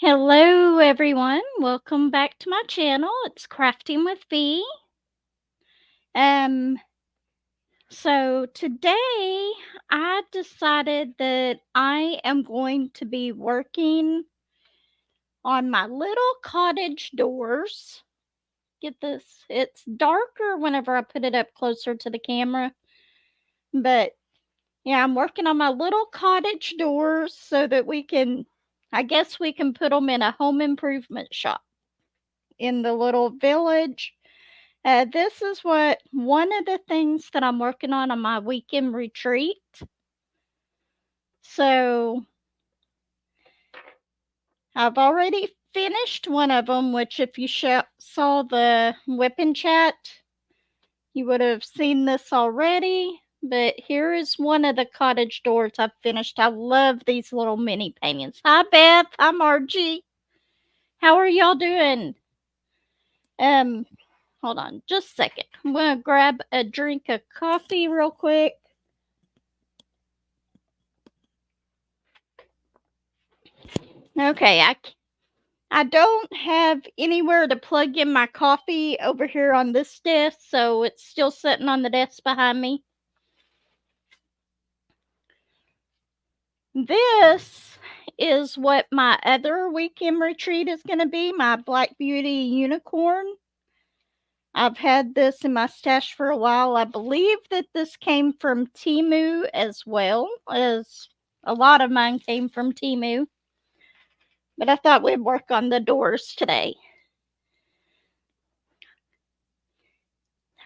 Hello, everyone. Welcome back to my channel. It's Crafting with V. Um, so today I decided that I am going to be working on my little cottage doors. Get this, it's darker whenever I put it up closer to the camera, but yeah, I'm working on my little cottage doors so that I guess we can put them in a home improvement shop in the little village. This is one of the things that I'm working on my weekend retreat. So I've already finished one of them, which if you saw the WIP in chat, you would have seen this already. But here is one of the cottage doors I've finished. I love these little mini paintings. Hi, Beth. Hi, Margie. How are y'all doing? Um, Hold on just a second. I'm going to grab a drink of coffee real quick. Okay, I don't have anywhere to plug in my coffee over here on this desk, so it's still sitting on the desk behind me. This is what my other weekend retreat is going to be, my Black Beauty unicorn. I've had this in my stash for a while. I believe that this came from Temu as well, as a lot of mine came from Temu. But I thought we'd work on the doors today.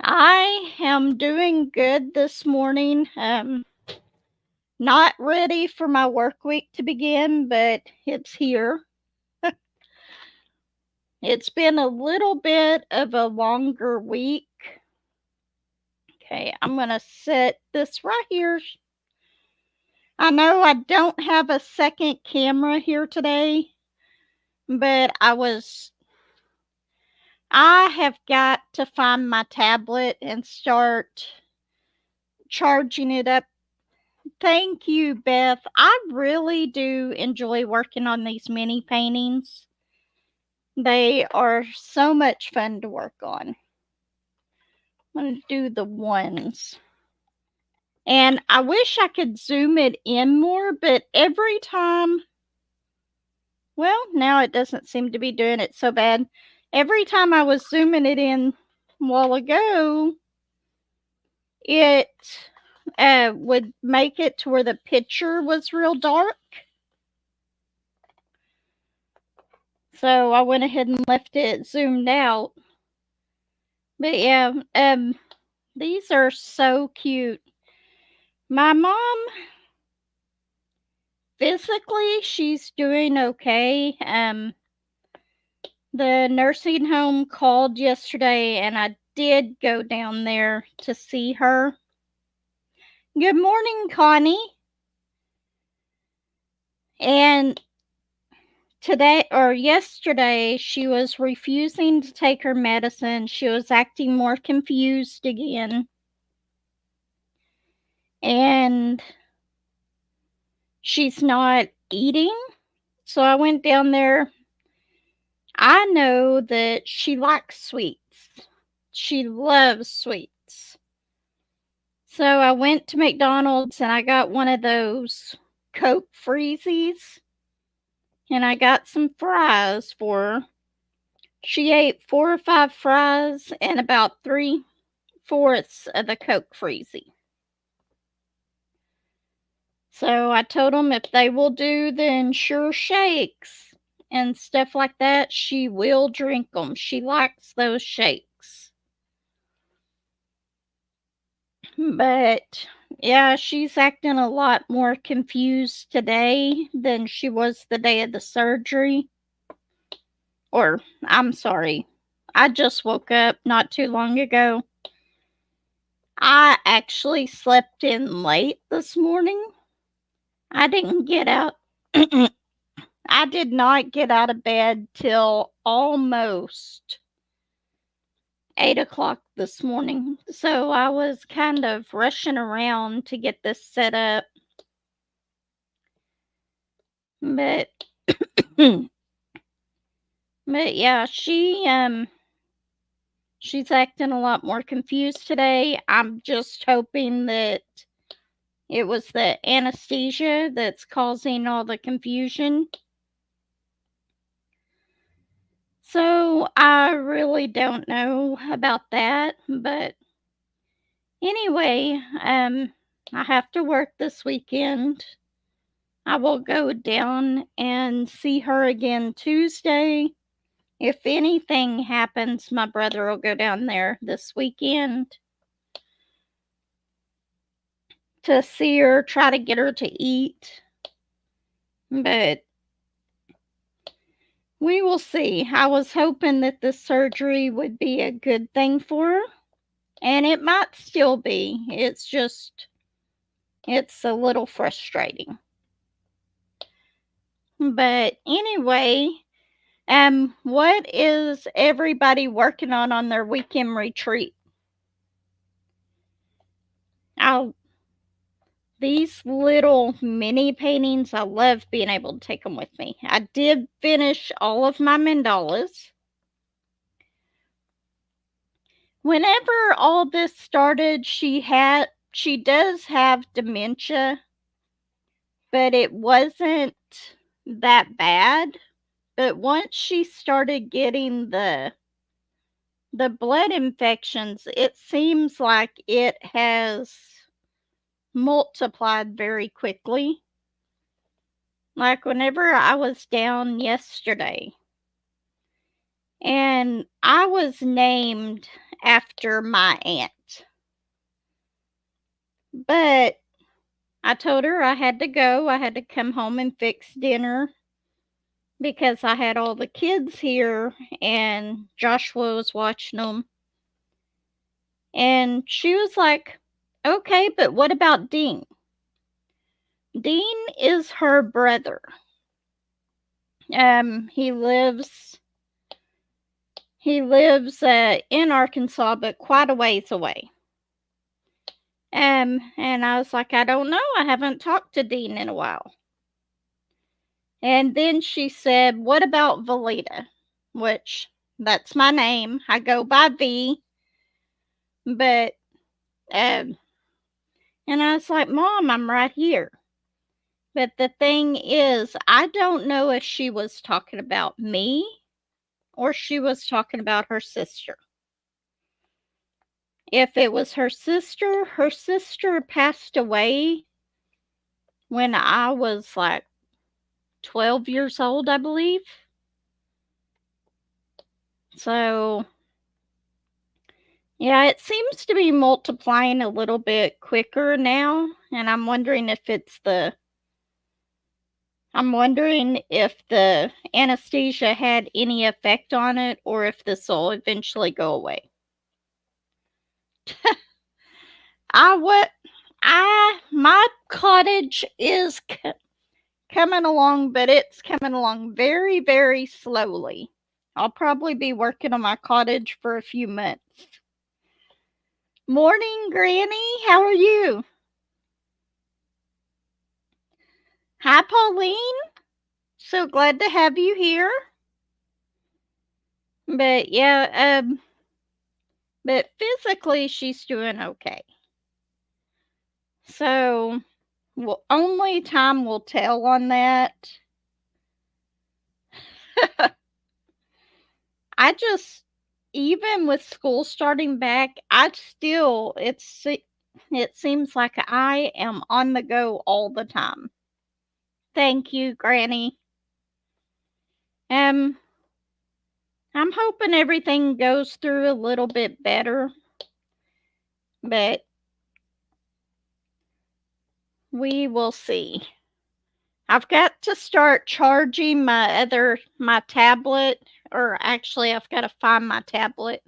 I am doing good this morning. Not ready for my work week to begin, but it's here. It's been a little bit of a longer week. Okay, I'm going to set this right here. I know I don't have a second camera here today, but I have got to find my tablet and start charging it up. Thank you, Beth. I really do enjoy working on these mini paintings. They are so much fun to work on. I'm going to do the ones. And I wish I could zoom it in more, but every time, well, now it doesn't seem to be doing it so bad. Every time I was zooming it in a while ago, it would make it to where the picture was real dark. So I went ahead and left it zoomed out. But yeah, these are so cute. My mom, physically, she's doing okay. The nursing home called yesterday and I did go down there to see her. Good morning, Connie. And yesterday, she was refusing to take her medicine. She was acting more confused again. And she's not eating. So I went down there. I know that she likes sweets. She loves sweets. So I went to McDonald's and I got one of those Coke freezies. And I got some fries for her. She ate 4 or 5 fries and about 3/4 of the Coke freezy. So I told them if they will do the Ensure shakes and stuff like that, she will drink them. She likes those shakes. But yeah, she's acting a lot more confused today than she was the day of the surgery. Or, I'm sorry, I just woke up not too long ago. I actually slept in late this morning. I didn't get out. I did not get out of bed till almost 8 o'clock this morning. So I was kind of rushing around to get this set up. But But yeah, she's acting a lot more confused today. I'm just hoping that it was the anesthesia that's causing all the confusion. So I really don't know about that, but anyway, I have to work this weekend. I will go down and see her again Tuesday. If anything happens, my brother will go down there this weekend to see her, try to get her to eat. But we will see. I was hoping that this surgery would be a good thing for her, and it might still be. It's a little frustrating. But anyway, what is everybody working on their weekend retreat? I These little mini paintings, I love being able to take them with me. I did finish all of my mandalas. Whenever all this started, she does have dementia, but it wasn't that bad. But once she started getting the blood infections, it seems like it has multiplied very quickly. Like whenever I was down yesterday, and I was named after my aunt. But I told her I had to go. I had to come home and fix dinner because I had all the kids here and Joshua was watching them. And she was like, "Okay, but what about Dean?" Dean is her brother. He lives in Arkansas, but quite a ways away. And I was like, "I don't know. I haven't talked to Dean in a while." And then she said, "What about Valita?" Which that's my name. I go by V, but um and I was like, "Mom, I'm right here." But the thing is, I don't know if she was talking about me or she was talking about her sister. If it was her sister passed away when I was like 12 years old, I believe. So, yeah, it seems to be multiplying a little bit quicker now, and I'm wondering if the anesthesia had any effect on it or if this will eventually go away. I what my cottage is coming along, but it's coming along very, very slowly. I'll probably be working on my cottage for a few months. Morning, Granny. How are you? Hi, Pauline. So glad to have you here. But yeah, but physically she's doing okay. So, well, only time will tell on that. I just even with school starting back, it seems like I am on the go all the time. Thank you, Granny. Um, I'm hoping everything goes through a little bit better, but we will see. I've got to start charging my tablet, or actually I've got to find my tablet.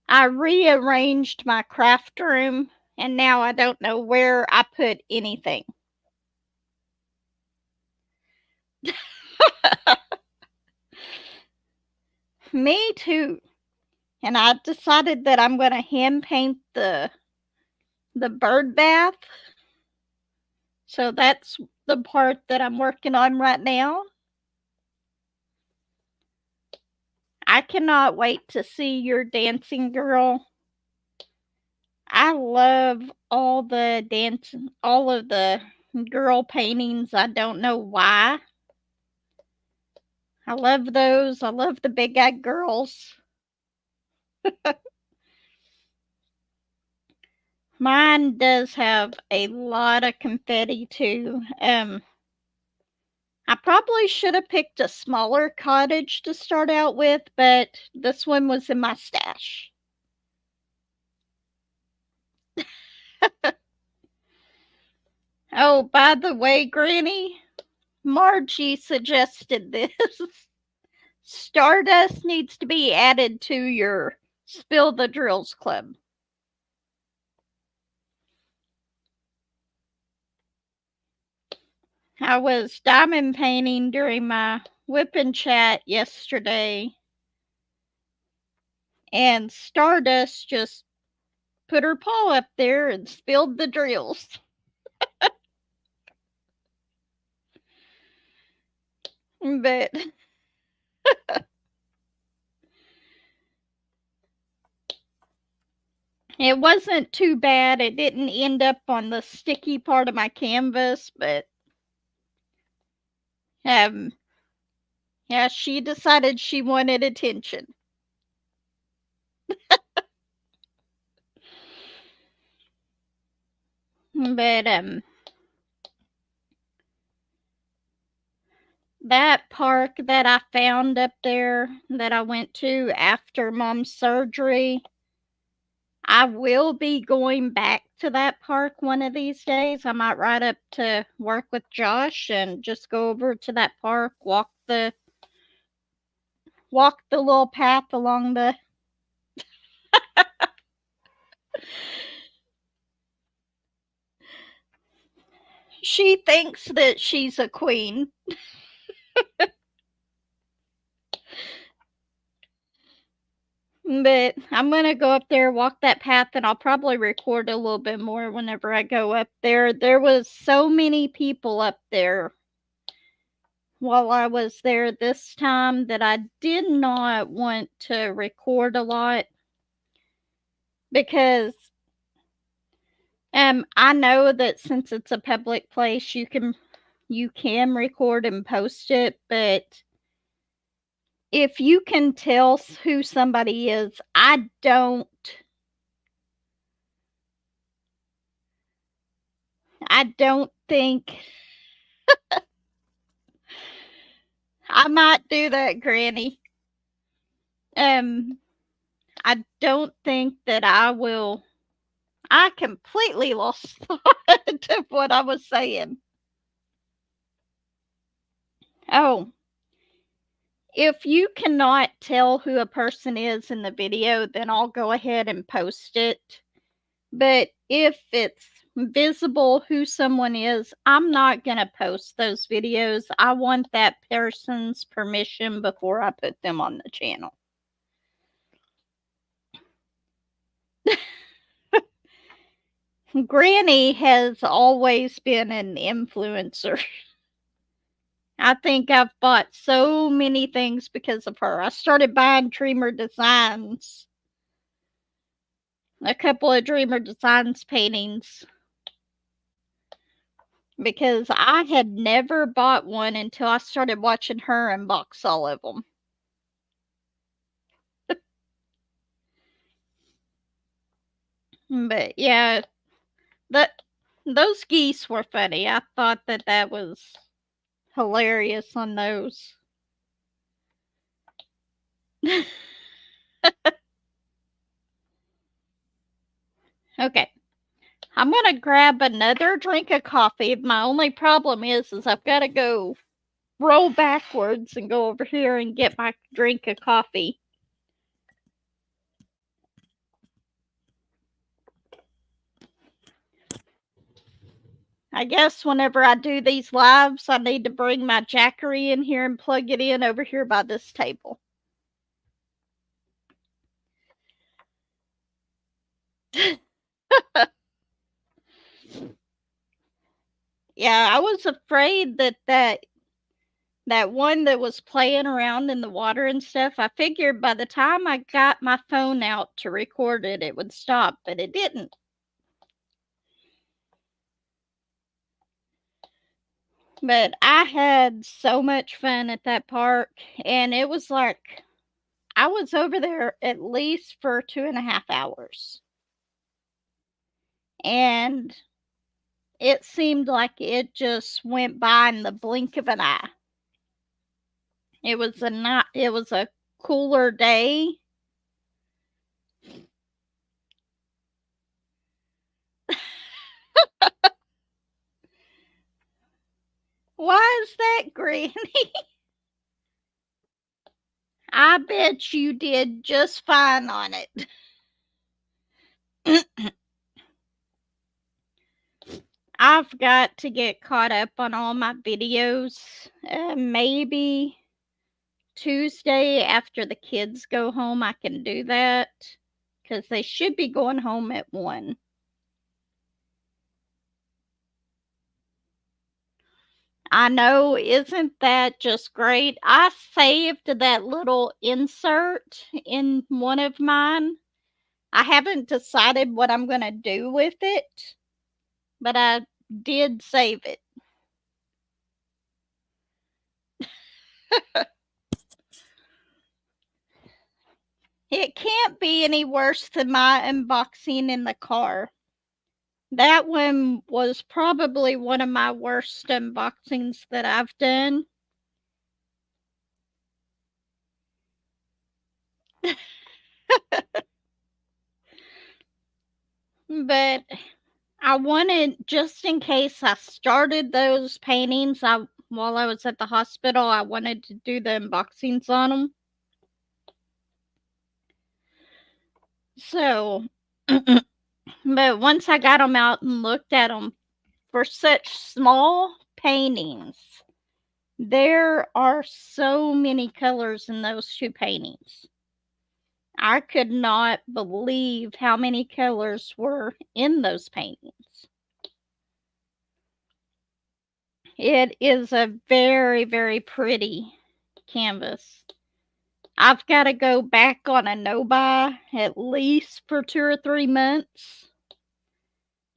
I rearranged my craft room and now I don't know where I put anything. Me too. And I decided that I'm going to hand paint the bird bath. So that's the part that I'm working on right now. I cannot wait to see your dancing girl. I love all of the girl paintings. I don't know why. I love those. I love the big eyed girls. Mine does have a lot of confetti too. I probably should have picked a smaller cottage to start out with, but this one was in my stash. Oh, by the way, Granny, Margie suggested this. Stardust needs to be added to your Spill the Drills Club. I was diamond painting during my WIP and chat yesterday, and Stardust just put her paw up there and spilled the drills. But it wasn't too bad. It didn't end up on the sticky part of my canvas, but um yeah, she decided she wanted attention. But that park that I found up there that I went to after mom's surgery, I will be going back to that park one of these days. I might ride up to work with Josh and just go over to that park, walk the little path along the. She thinks that she's a queen. But I'm gonna go up there, walk that path, and I'll probably record a little bit more whenever I go up there. There was so many people up there while I was there this time that I did not want to record a lot because I know that since it's a public place you can record and post it, but if you can tell who somebody is, I don't think I might do that, Granny. Um, I don't think that I will. I completely lost thought of what I was saying. Oh, if you cannot tell who a person is in the video, then I'll go ahead and post it. But if it's visible who someone is, I'm not going to post those videos. I want that person's permission before I put them on the channel. Granny has always been an influencer. I think I've bought so many things because of her. I started buying Dreamer Designs, a couple of Dreamer Designs paintings, because I had never bought one until I started watching her unbox all of them. But yeah, that those geese were funny. I thought that that was hilarious on those. Okay, I'm gonna grab another drink of coffee. My only problem is I've got to go roll backwards and go over here and get my drink of coffee. I guess whenever I do these lives, I need to bring my Jackery in here and plug it in over here by this table. Yeah, I was afraid that That one that was playing around in the water and stuff, I figured by the time I got my phone out to record it, it would stop, but it didn't. But I had so much fun at that park, and it was like I was over there at least for 2.5 hours. And it seemed like it just went by in the blink of an eye. It was a cooler day. Why is that, Granny? I bet you did just fine on it. I've got to get caught up on all my videos. Maybe Tuesday after the kids go home, I can do that because they should be going home at 1. I know, isn't that just great? I saved that little insert in one of mine. I haven't decided what I'm going to do with it, but I did save it. It can't be any worse than my unboxing in the car. That one was probably one of my worst unboxings that I've done. But I wanted, just in case I started those paintings while I was at the hospital, I wanted to do the unboxings on them. So, but once I got them out and looked at them, for such small paintings, there are so many colors in those 2 paintings. I could not believe how many colors were in those paintings. It is a very, very pretty canvas. I've got to go back on a no-buy at least for 2 or 3 months.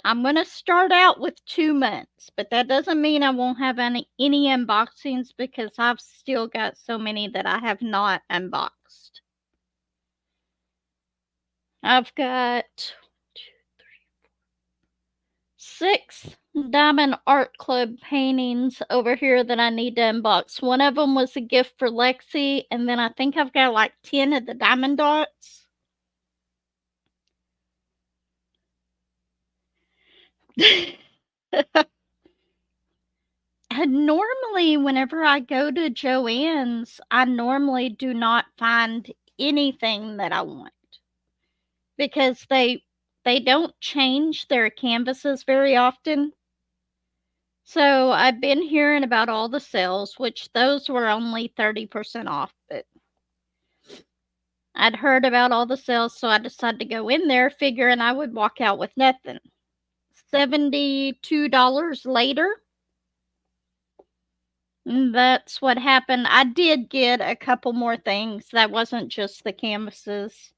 I'm going to start out with 2 months, but that doesn't mean I won't have any unboxings because I've still got so many that I have not unboxed. I've got 6 Diamond Art Club paintings over here that I need to unbox. One of them was a gift for Lexi, and then I think I've got like 10 of the diamond dots. Normally, whenever I go to Joann's, I normally do not find anything that I want because they don't change their canvases very often. So I've been hearing about all the sales, which those were only 30% off, but I'd heard about all the sales, so I decided to go in there figuring I would walk out with nothing. $72 later, that's what happened. I did get a couple more things. That wasn't just the canvases.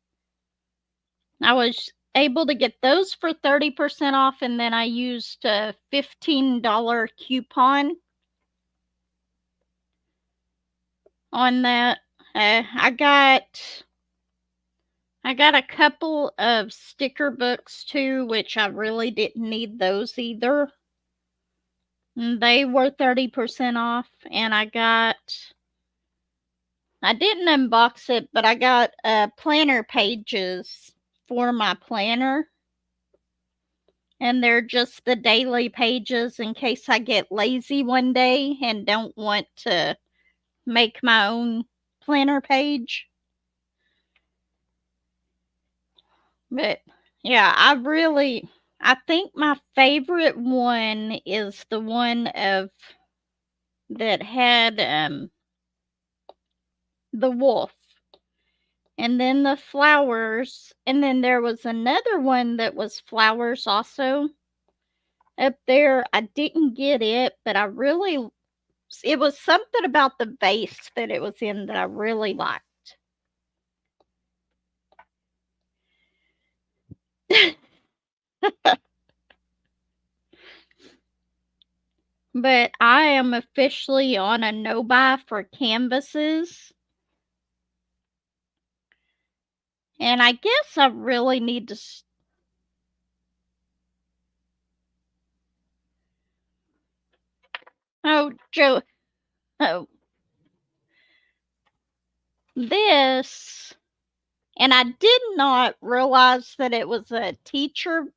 I was able to get those for 30% off, and then I used a $15 coupon on that. I got a couple of sticker books too, which I really didn't need those either. They were 30% off, and I didn't unbox it, but I got planner pages for my planner. And they're just the daily pages in case I get lazy one day and don't want to make my own planner page. But yeah, I think my favorite one is the one of that had the wolf and then the flowers, and then there was another one that was flowers also up there. I didn't get it, but I really It was something about the vase that it was in that I really liked. But I am officially on a no-buy for canvases, and I guess I really need to oh, Joe, oh, this, and I did not realize that it was a teacher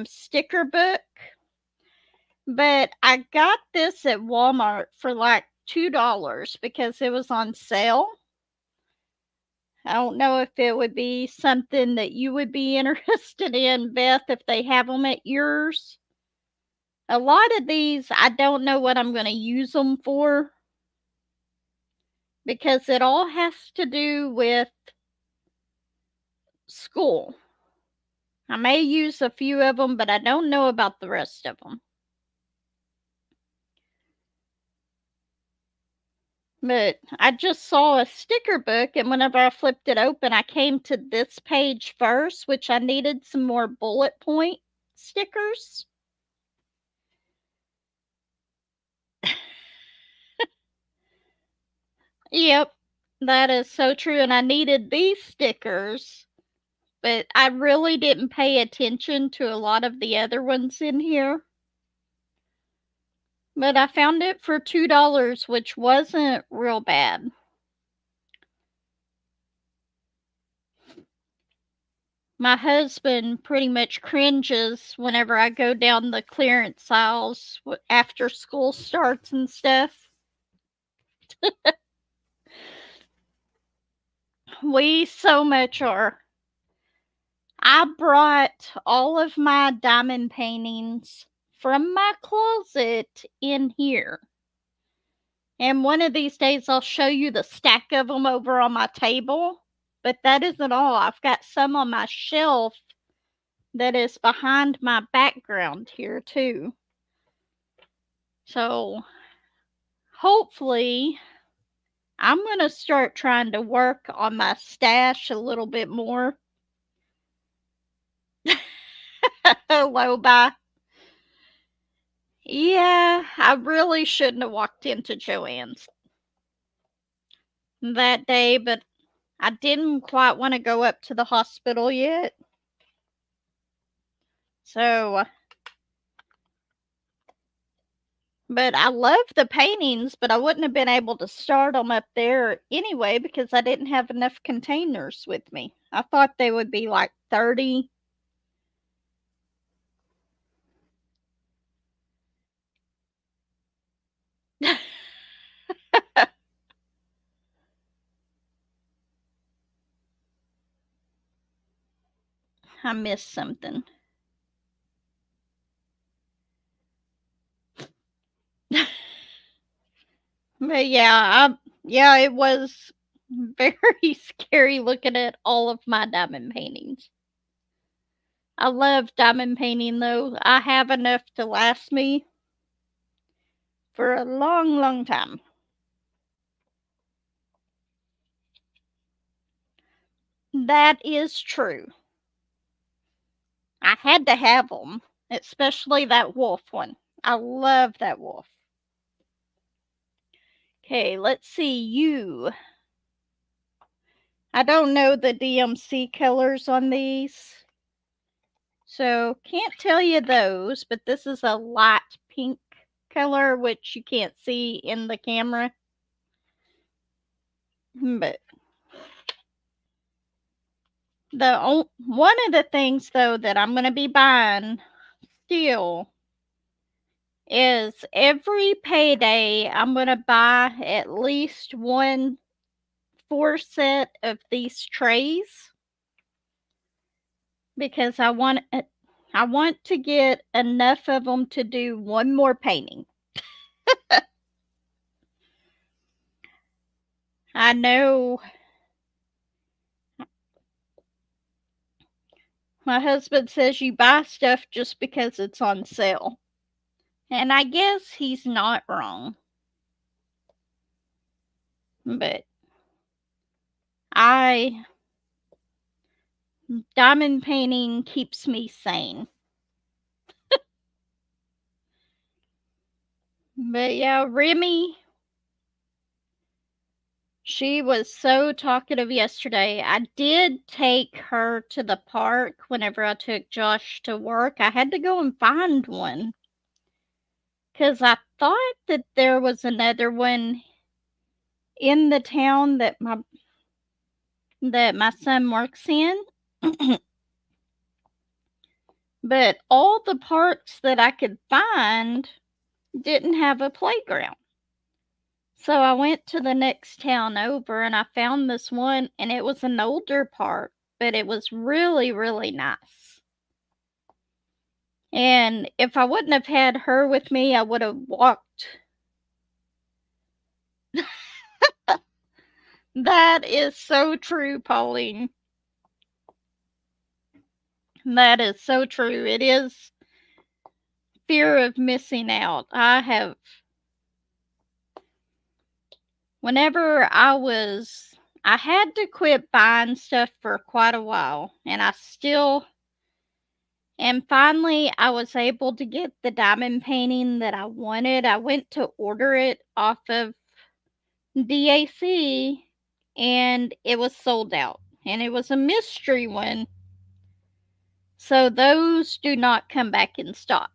sticker book, but I got this at Walmart for like $2 because it was on sale. I don't know if it would be something that you would be interested in, Beth, if they have them at yours. A lot of these, I don't know what I'm going to use them for because it all has to do with school. I may use a few of them, but I don't know about the rest of them. But I just saw a sticker book, and whenever I flipped it open, I came to this page first, which I needed some more bullet point stickers. Yep, that is so true, and I needed these stickers, but I really didn't pay attention to a lot of the other ones in here. But I found it for $2, which wasn't real bad. My husband pretty much cringes whenever I go down the clearance aisles after school starts and stuff. We so much are. I brought all of my diamond paintings from my closet in here. And one of these days, I'll show you the stack of them over on my table. But that isn't all. I've got some on my shelf that is behind my background here, too. So hopefully, I'm going to start trying to work on my stash a little bit more. Hello, bye. Yeah, I really shouldn't have walked into Joann's that day, but I didn't quite want to go up to the hospital yet. So, but I love the paintings, but I wouldn't have been able to start them up there anyway because I didn't have enough containers with me. I thought they would be like 30. I missed something. But yeah, it was very scary looking at all of my diamond paintings. I love diamond painting though. I have enough to last me for a long, long time. That is true. I had to have them, especially that wolf one. I love that wolf. Okay, let's see you. I don't know the DMC colors on these, so can't tell you those, but this is a light pink color, which you can't see in the camera. But one of the things though that I'm going to be buying still is every payday I'm going to buy at least one 4 set of these trays because I want to get enough of them to do one more painting. I know my husband says you buy stuff just because it's on sale. And I guess he's not wrong. But I diamond painting keeps me sane. But yeah, Remy, she was so talkative yesterday. I did take her to the park whenever I took Josh to work. I had to go and find one because I thought that there was another one in the town that my son works in. But all the parks that I could find didn't have a playground. So I went to the next town over and I found this one, and it was an older park, but it was really, really nice. And if I wouldn't have had her with me, I would have walked. That is so true, Pauline. That is so true. It is fear of missing out. Whenever I had to quit buying stuff for quite a while, and finally I was able to get the diamond painting that I wanted. I went to order it off of DAC, and it was sold out, and it was a mystery one. So those do not come back in stock.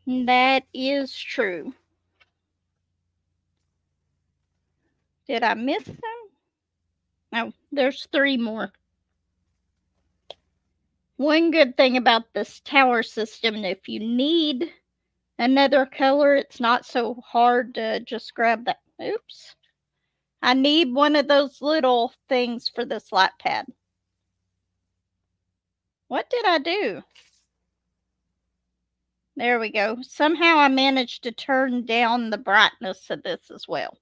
That is true. Did I miss some? No, there's 3 more. One good thing about this tower system, if you need another color, it's not so hard to just grab that. Oops. I need one of those little things for this light pad. What did I do? There we go. Somehow I managed to turn down the brightness of this as well.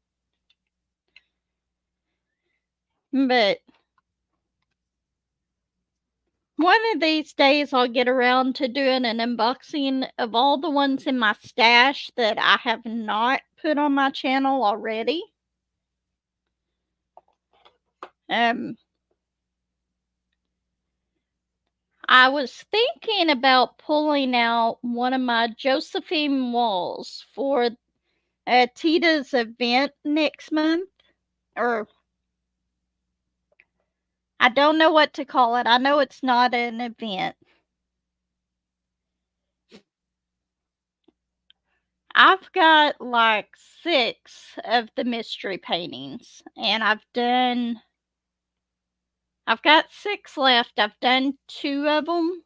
But one of these days I'll get around to doing an unboxing of all the ones in my stash that I have not put on my channel already. I was thinking about pulling out one of my Josephine walls for Tita's event next month. Or I don't know what to call it. I know it's not an event. I've got like 6 of the mystery paintings, and I've got 6 left. I've done 2 of them.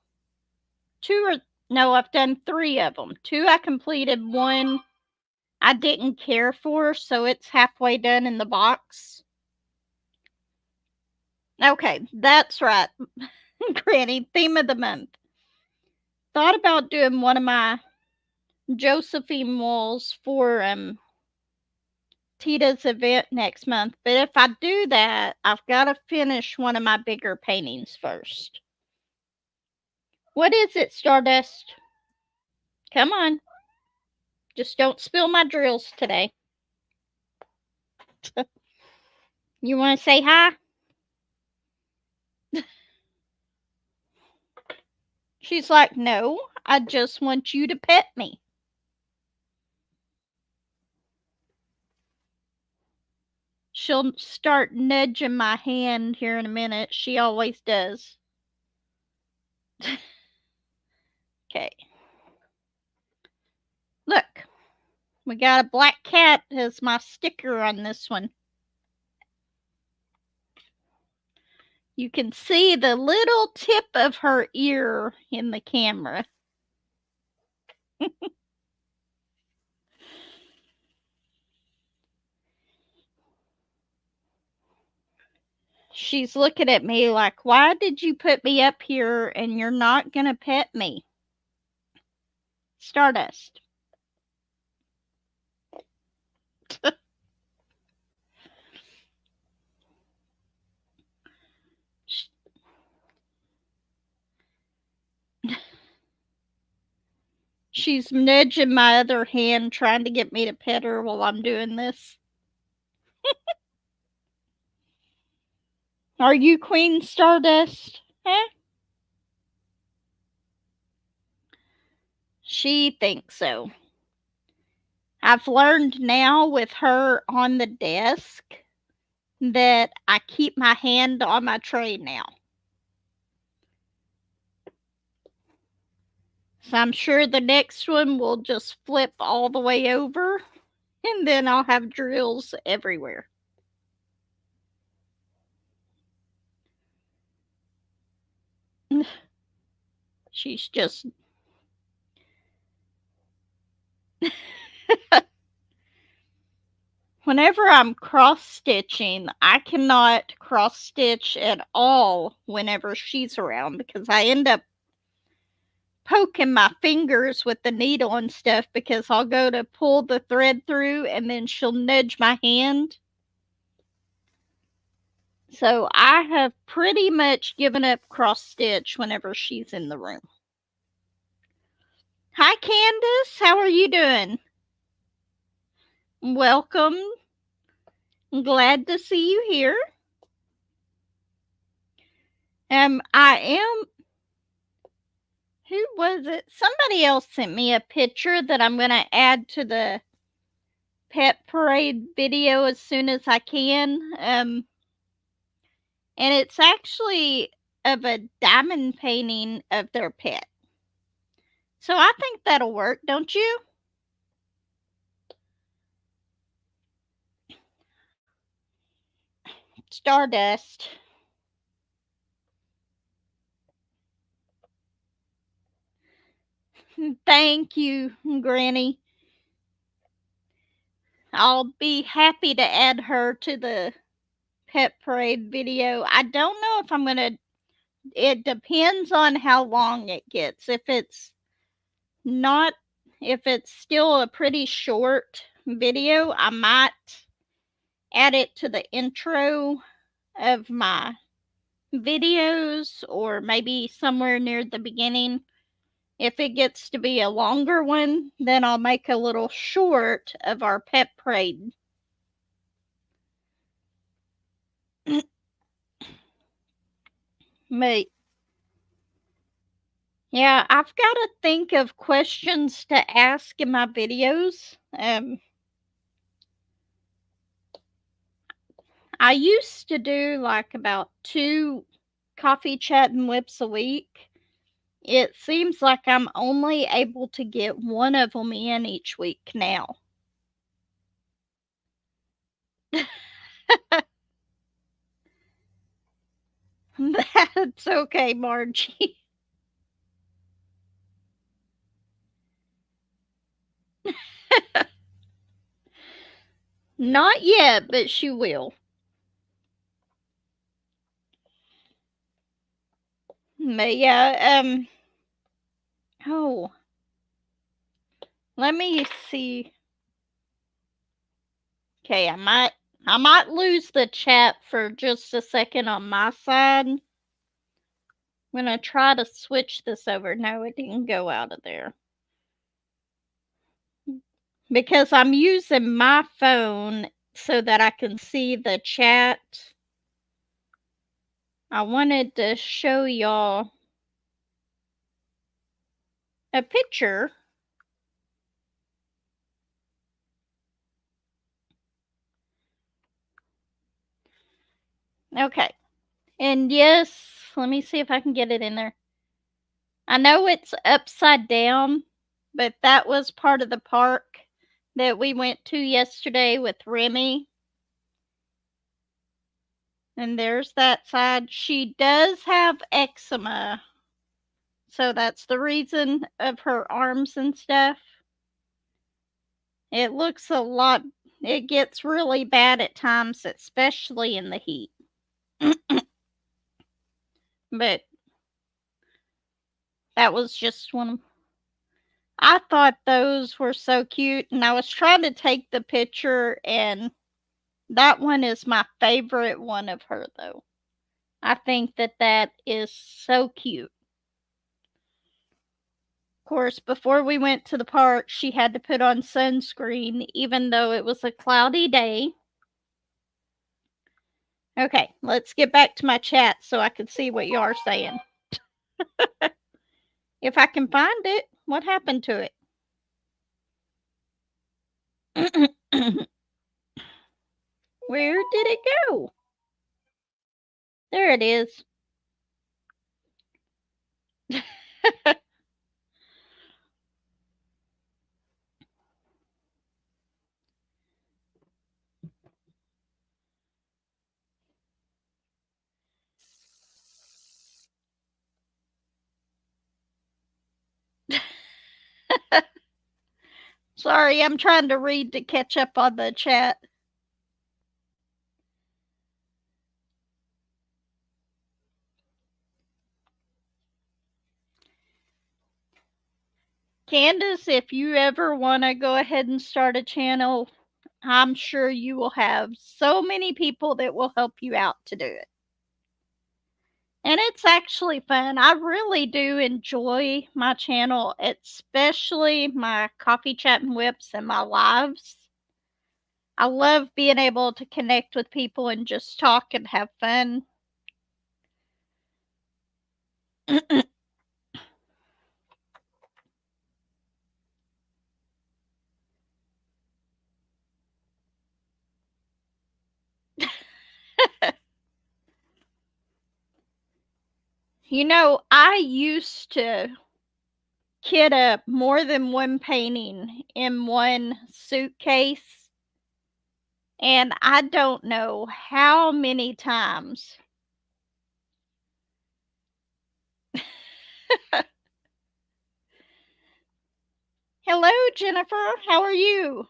I've done 3 of them. 2 I completed, 1 I didn't care for, so it's halfway done in the box. Okay, that's right. Granny, theme of the month. Thought about doing one of my Josephine walls for Tita's event next month, but if I do that, I've got to finish one of my bigger paintings first. What is it, Stardust? Come on. Just don't spill my drills today. You want to say hi? She's like, no, I just want you to pet me. She'll start nudging my hand here in a minute. She always does. Okay. Look, we got a black cat as my sticker on this one. You can see the little tip of her ear in the camera. She's looking at me like, why did you put me up here and you're not going to pet me? Stardust. She's nudging my other hand, trying to get me to pet her while I'm doing this. Are you Queen Stardust? Huh? She thinks so. I've learned now with her on the desk that I keep my hand on my tray now. So I'm sure the next one will just flip all the way over and then I'll have drills everywhere. She's just whenever I'm cross stitching, I cannot cross stitch at all whenever she's around because I end up poking my fingers with the needle and stuff because I'll go to pull the thread through and then she'll nudge my hand. So I have pretty much given up cross stitch whenever she's in the room. Hi Candace, how are you doing? Welcome. I'm glad to see you here. I am. Who was it? Somebody else sent me a picture that I'm going to add to the pet parade video as soon as I can. And it's actually of a diamond painting of their pet. So I think that'll work, don't you? Stardust. Thank you, Granny. I'll be happy to add her to the pet parade video. I don't know if I'm going to. It depends on how long it gets. Not if it's still a pretty short video, I might add it to the intro of my videos or maybe somewhere near the beginning. If it gets to be a longer one, then I'll make a little short of our pet parade. But yeah, I've got to think of questions to ask in my videos. I used to do like about 2 coffee chat and whips a week. It seems like I'm only able to get one of them in each week now. That's okay, Margie. Not yet, but she will. But yeah, oh, let me see. Okay, I might lose the chat for just a second on my side. I'm gonna try to switch this over. No, it didn't go out of there. Because I'm using my phone so that I can see the chat. I wanted to show y'all a picture. Okay. And yes, let me see if I can get it in there. I know it's upside down, but that was part of the park that we went to yesterday with Remy. And there's that side. She does have eczema. So that's the reason of her arms and stuff. It looks a lot, it gets really bad at times, especially in the heat. But that was just one. I thought those were so cute, and I was trying to take the picture, and that one is my favorite one of her, though. I think that that is so cute. course, before we went to the park, she had to put on sunscreen even though it was a cloudy day. Okay, let's get back to my chat so I can see what you are saying. If I can find it, what happened to it? Where did it go? There it is. Sorry, I'm trying to read to catch up on the chat. Candace, if you ever want to go ahead and start a channel, I'm sure you will have so many people that will help you out to do it. And it's actually fun. I really do enjoy my channel, especially my coffee chat and whips and my lives. I love being able to connect with people and just talk and have fun. You know, I used to kit up more than one painting in one suitcase, and I don't know how many times. Hello, Jennifer. How are you?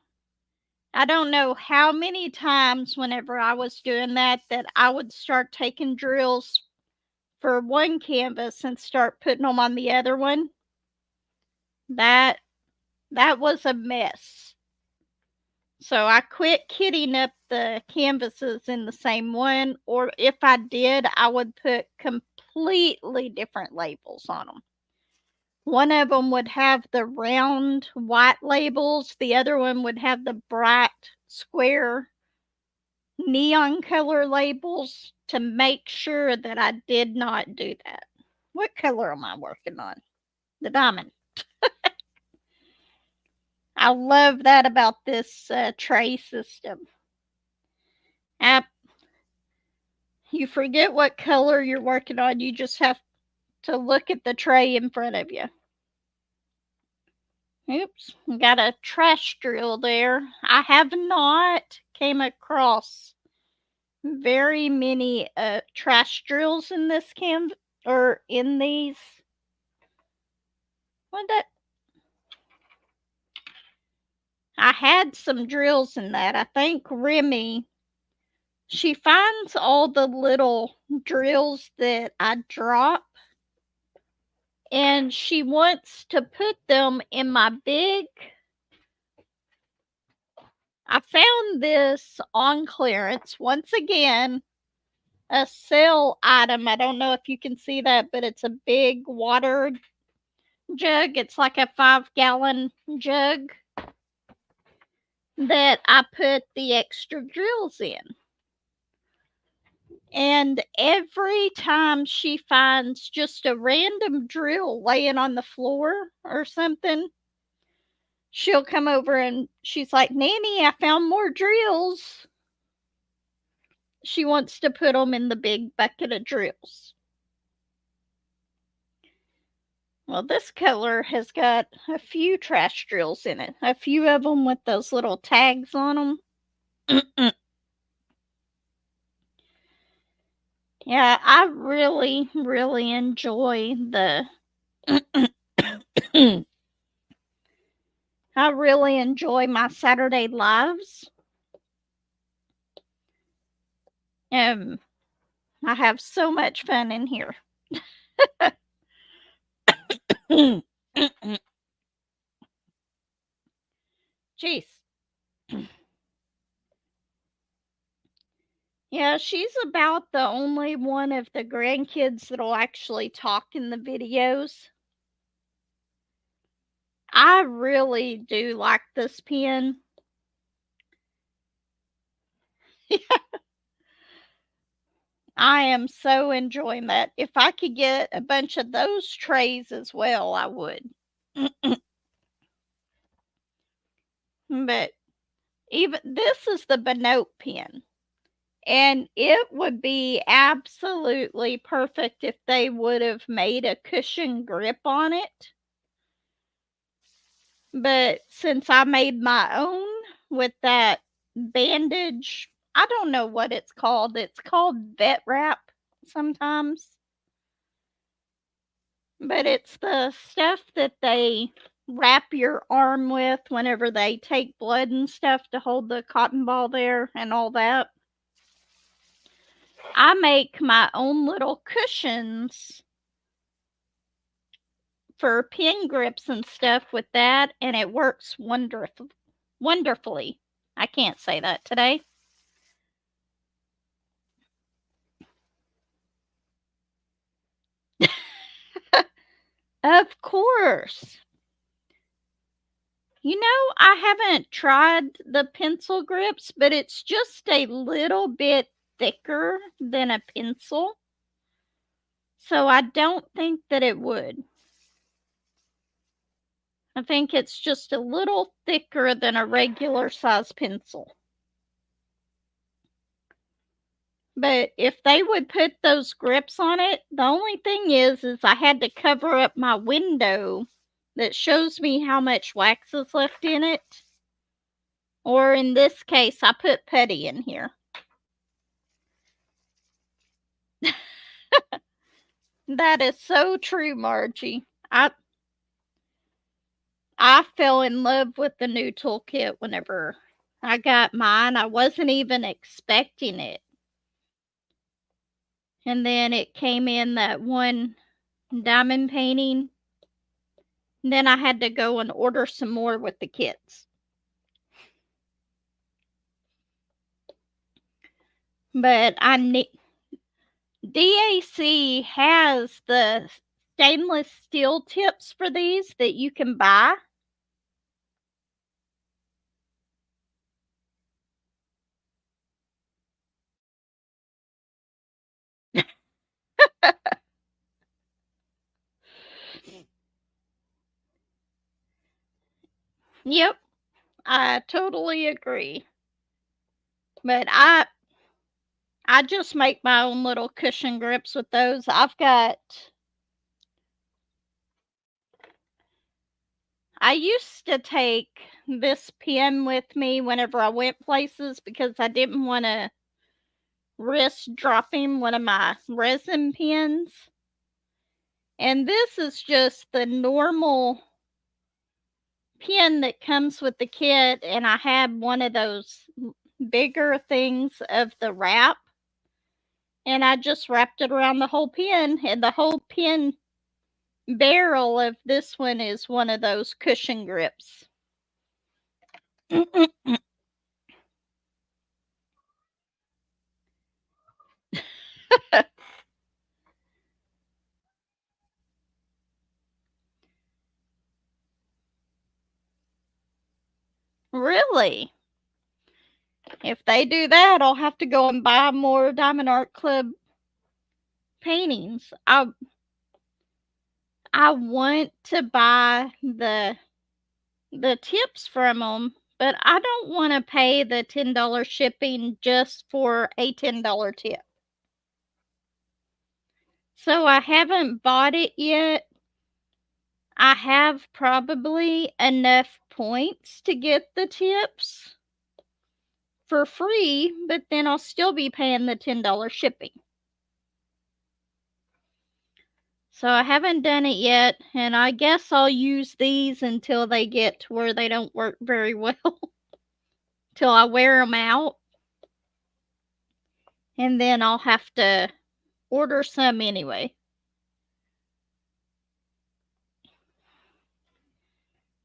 I don't know how many times whenever I was doing that I would start taking drills for one canvas and start putting them on the other one. That was a mess. So I quit kitting up the canvases in the same one, or if I did, I would put completely different labels on them. One of them would have the round white labels, the other one would have the bright square neon color labels to make sure that I did not do that. What color am I working on? The diamond. I love that about this tray system. You forget what color you're working on, you just have to look at the tray in front of you. Oops, got a trash drill there. I have not came across very many trash drills in this or in these. What that? I had some drills in that. I think Remy, she finds all the little drills that I drop, and she wants to put them in my big. I found this on clearance once again, a sale item. I don't know if you can see that, but it's a big water jug. It's like a 5-gallon jug that I put the extra drills in. And every time she finds just a random drill laying on the floor or something, she'll come over and she's like, Nanny, I found more drills. She wants to put them in the big bucket of drills. Well, this color has got a few trash drills in it, a few of them with those little tags on them. Yeah, I really, really enjoy the I really enjoy my Saturday lives. I have so much fun in here. Jeez. Yeah, she's about the only one of the grandkids that'll actually talk in the videos. I really do like this pen. I am so enjoying that. If I could get a bunch of those trays as well, I would. But even this is the Benote pen, and it would be absolutely perfect if they would have made a cushion grip on it. But since I made my own with that bandage, I don't know what it's called. It's called vet wrap sometimes, but it's the stuff that they wrap your arm with whenever they take blood and stuff to hold the cotton ball there and all that. I make my own little cushions for pen grips and stuff with that, and it works wonderfully. I can't say that today. Of course. You know, I haven't tried the pencil grips, but it's just a little bit thicker than a pencil. So I don't think that it would. I think it's just a little thicker than a regular size pencil. But if they would put those grips on it, the only thing is I had to cover up my window that shows me how much wax is left in it. Or in this case, I put putty in here. That is so true, Margie. I fell in love with the new toolkit whenever I got mine. I wasn't even expecting it. And then it came in that one diamond painting. And then I had to go and order some more with the kits. But I need DAC has the stainless steel tips for these that you can buy. Yep, I totally agree. But I just make my own little cushion grips with those. I used to take this pen with me whenever I went places because I didn't want to risk dropping one of my resin pens. And this is just the normal pen that comes with the kit, and I had one of those bigger things of the wrap, and I just wrapped it around the whole pen, and the whole pen barrel of this one is one of those cushion grips. Really? If they do that, I'll have to go and buy more Diamond Art Club paintings. I want to buy the tips from them, but I don't want to pay the $10 shipping just for a $10 tip. So I haven't bought it yet. I have probably enough points to get the tips for free, but then I'll still be paying the $10 shipping. So I haven't done it yet, and I guess I'll use these until they get to where they don't work very well. Till I wear them out. And then I'll have to order some anyway.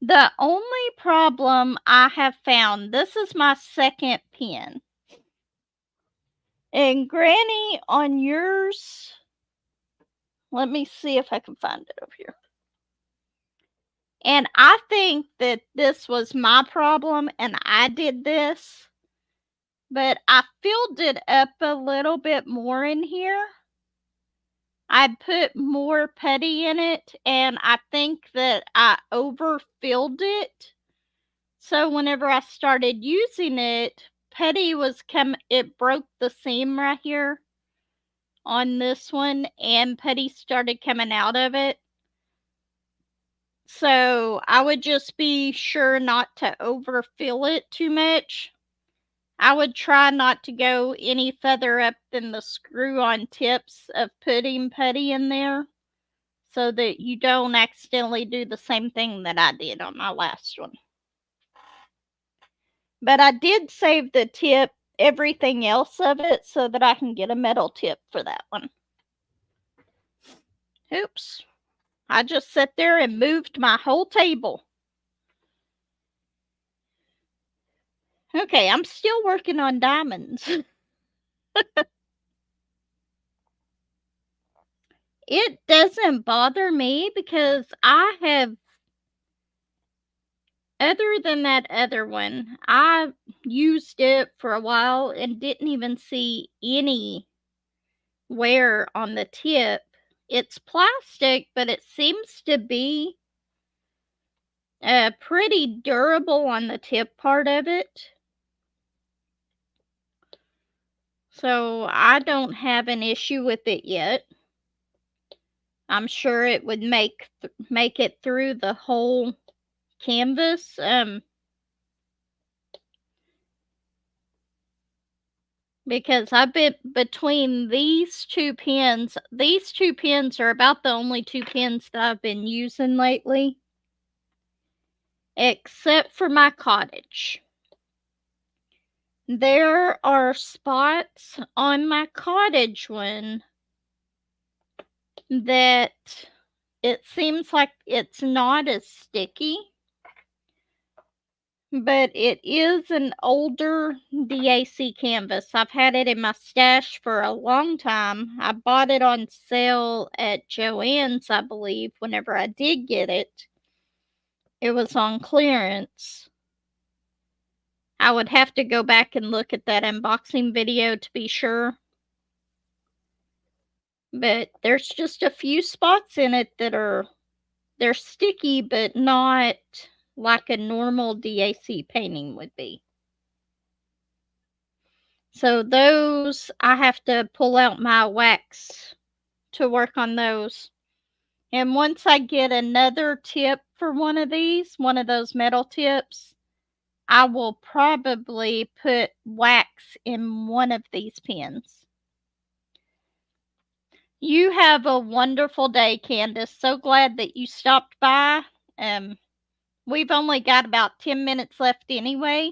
The only problem I have found, this is my second pen. And Granny, on yours, let me see if I can find it over here. And I think that this was my problem and I did this, but I filled it up a little bit more in here. I put more putty in it, and I think that I overfilled it. So whenever I started using it, putty was it broke the seam right here on this one, and putty started coming out of it. So I would just be sure not to overfill it too much. I would try not to go any further up than the screw-on tips of putting putty in there so that you don't accidentally do the same thing that I did on my last one. But I did save the tip, everything else of it, so that I can get a metal tip for that one. Oops. I just sat there and moved my whole table. Okay, I'm still working on diamonds. It doesn't bother me because I have, other than that other one, I used it for a while and didn't even see any wear on the tip. It's plastic, but it seems to be pretty durable on the tip part of it. So I don't have an issue with it yet. I'm sure it would make it through the whole canvas. Because I've been between these two pins. These two pins are about the only two pins that I've been using lately, except for my cottage. There are spots on my cottage one that it seems like it's not as sticky, but it is an older DAC canvas. I've had it in my stash for a long time. I bought it on sale at Joann's, I believe, whenever I did get it. It was on clearance. I would have to go back and look at that unboxing video to be sure. But there's just a few spots in it that they're sticky, but not like a normal DAC painting would be. So those, I have to pull out my wax to work on those. And once I get another tip for one of those metal tips, I will probably put wax in one of these pins. You have a wonderful day, Candace. So glad that you stopped by. We've only got about 10 minutes left anyway,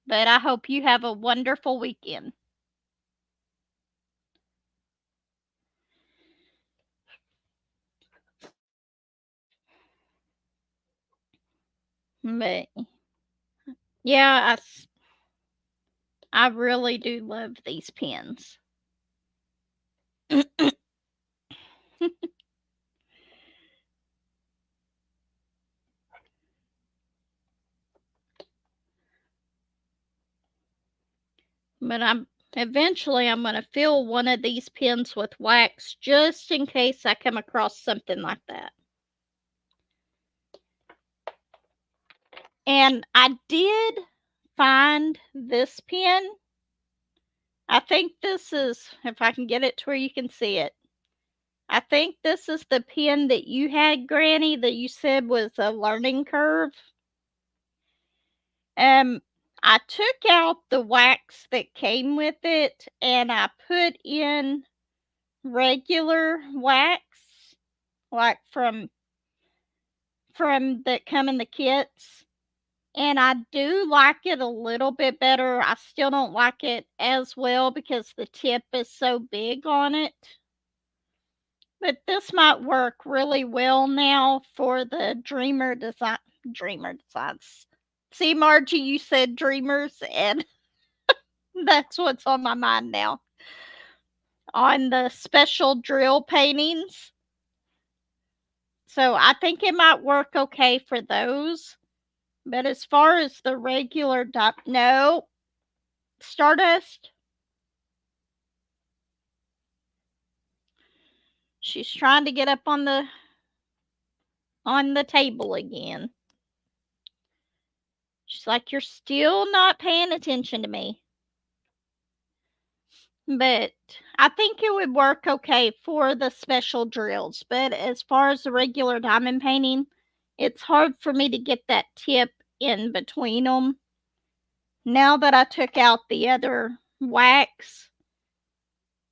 but I hope you have a wonderful weekend. But yeah, I really do love these pens. But eventually I'm going to fill one of these pens with wax just in case I come across something like that. And I did find this pen. I think this is, if I can get it to where you can see it. I think this is the pen that you had, Granny, that you said was a learning curve. I took out the wax that came with it and I put in regular wax, like from that come in the kits. And I do like it a little bit better. I still don't like it as well because the tip is so big on it. But this might work really well now for the Dreamer Designs. See, Margie, you said Dreamers, and that's what's on my mind now. On the special drill paintings. So I think it might work okay for those. But as far as the regular no, Stardust. She's trying to get up on the table again. She's like, "You're still not paying attention to me." But I think it would work okay for the special drills. But as far as the regular diamond painting, it's hard for me to get that tip in between them. Now that I took out the other wax,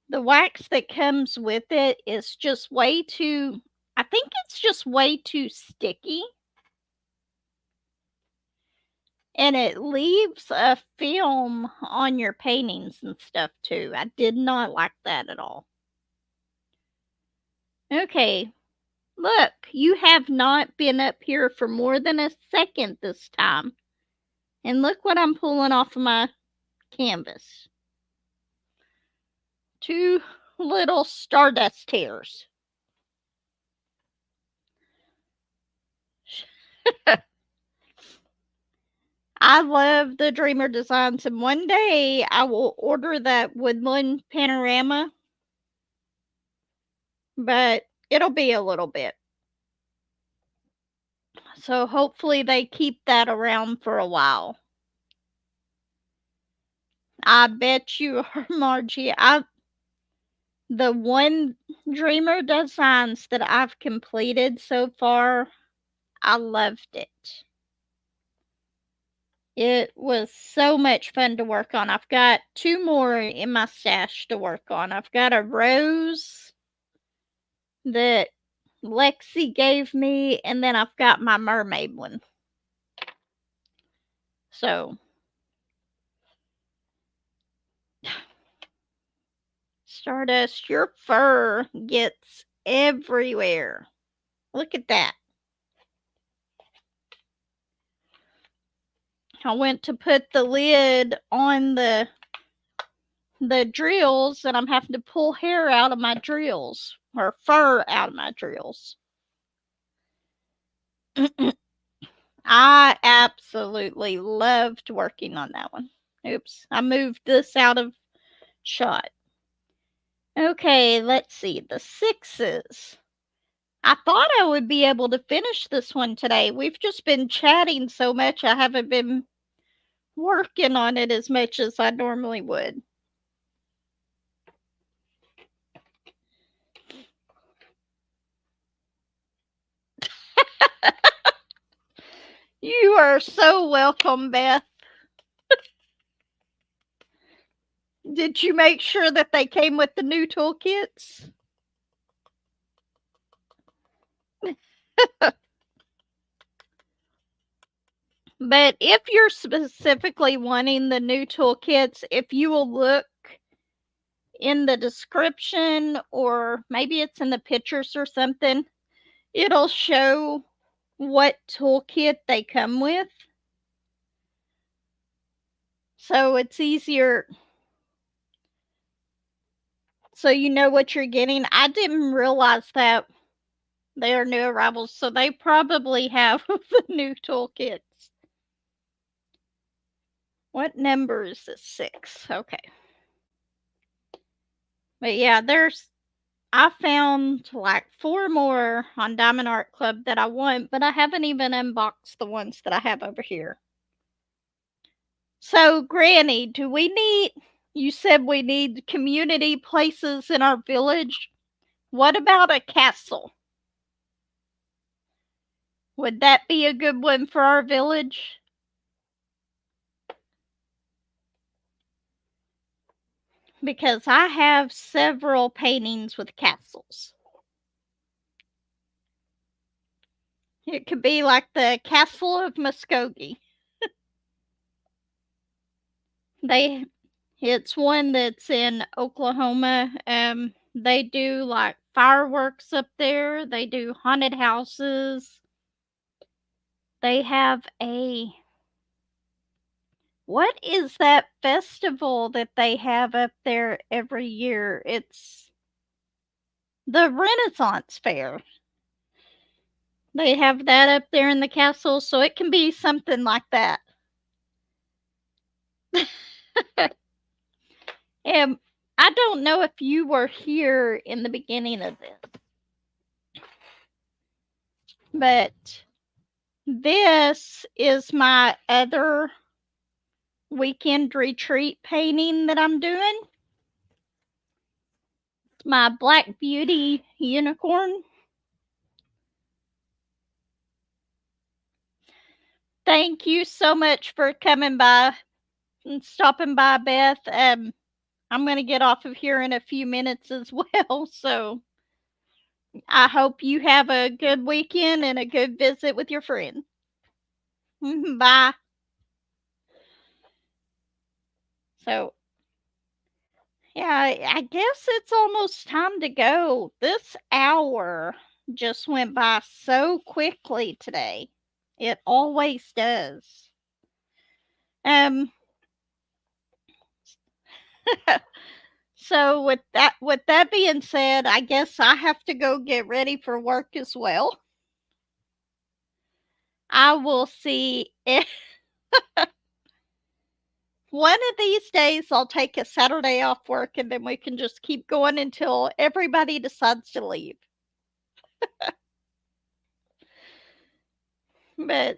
the wax that comes with it is just way too, I think it's just way too sticky. And it leaves a film on your paintings and stuff too. I did not like that at all. Okay, look, you have not been up here for more than a second this time. And look what I'm pulling off of my canvas. 2 little stardust hairs. I love the Dreamer designs, and one day I will order that woodland panorama, but it'll be a little bit. So hopefully they keep that around for a while. I bet you are, Margie. The one Dreamer designs that I've completed so far, I loved it. It was so much fun to work on. I've got 2 more in my stash to work on. I've got a rose that Lexi gave me, and then I've got my mermaid one. So, Stardust, your fur gets everywhere. Look at that. I went to put the lid on the drills, and I'm having to pull hair out of my drills, or fur out of my drills. I absolutely loved working on that one. Oops, I moved this out of shot. Okay, let's see, the 6s. I thought I would be able to finish this one today. We've just been chatting so much, I haven't been working on it as much as I normally would. You are so welcome, Beth. Did you make sure that they came with the new toolkits? But if you're specifically wanting the new toolkits, if you will look in the description, or maybe it's in the pictures or something, it'll show what toolkit they come with. So it's easier, so you know what you're getting. I didn't realize that they are new arrivals, so they probably have the new toolkits. What number is this? 6. Okay. But yeah, I found like 4 more on Diamond Art Club that I want, but I haven't even unboxed the ones that I have over here. So, Granny, you said we need community places in our village. What about a castle? Would that be a good one for our village? Because I have several paintings with castles. It could be like the Castle of Muskogee. It's one that's in Oklahoma. They do like fireworks up there. They do haunted houses. They have what is that festival that they have up there every year? It's the Renaissance Fair. They have that up there in the castle, so it can be something like that. And I don't know if you were here in the beginning of this, but this is my other weekend retreat painting that I'm doing. It's my Black Beauty unicorn. Thank you so much for coming by and stopping by, Beth. I'm going to get off of here in a few minutes as well. So I hope you have a good weekend and a good visit with your friend. Bye. So, yeah, I guess it's almost time to go. This hour just went by so quickly today. It always does. Um, so with that being said, I guess I have to go get ready for work as well. I will see if one of these days I'll take a Saturday off work and then we can just keep going until everybody decides to leave. But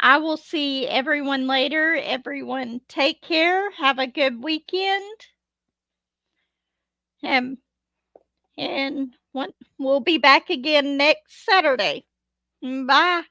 I will see everyone later. Everyone take care. Have a good weekend. Um and we'll be back again next Saturday. Bye.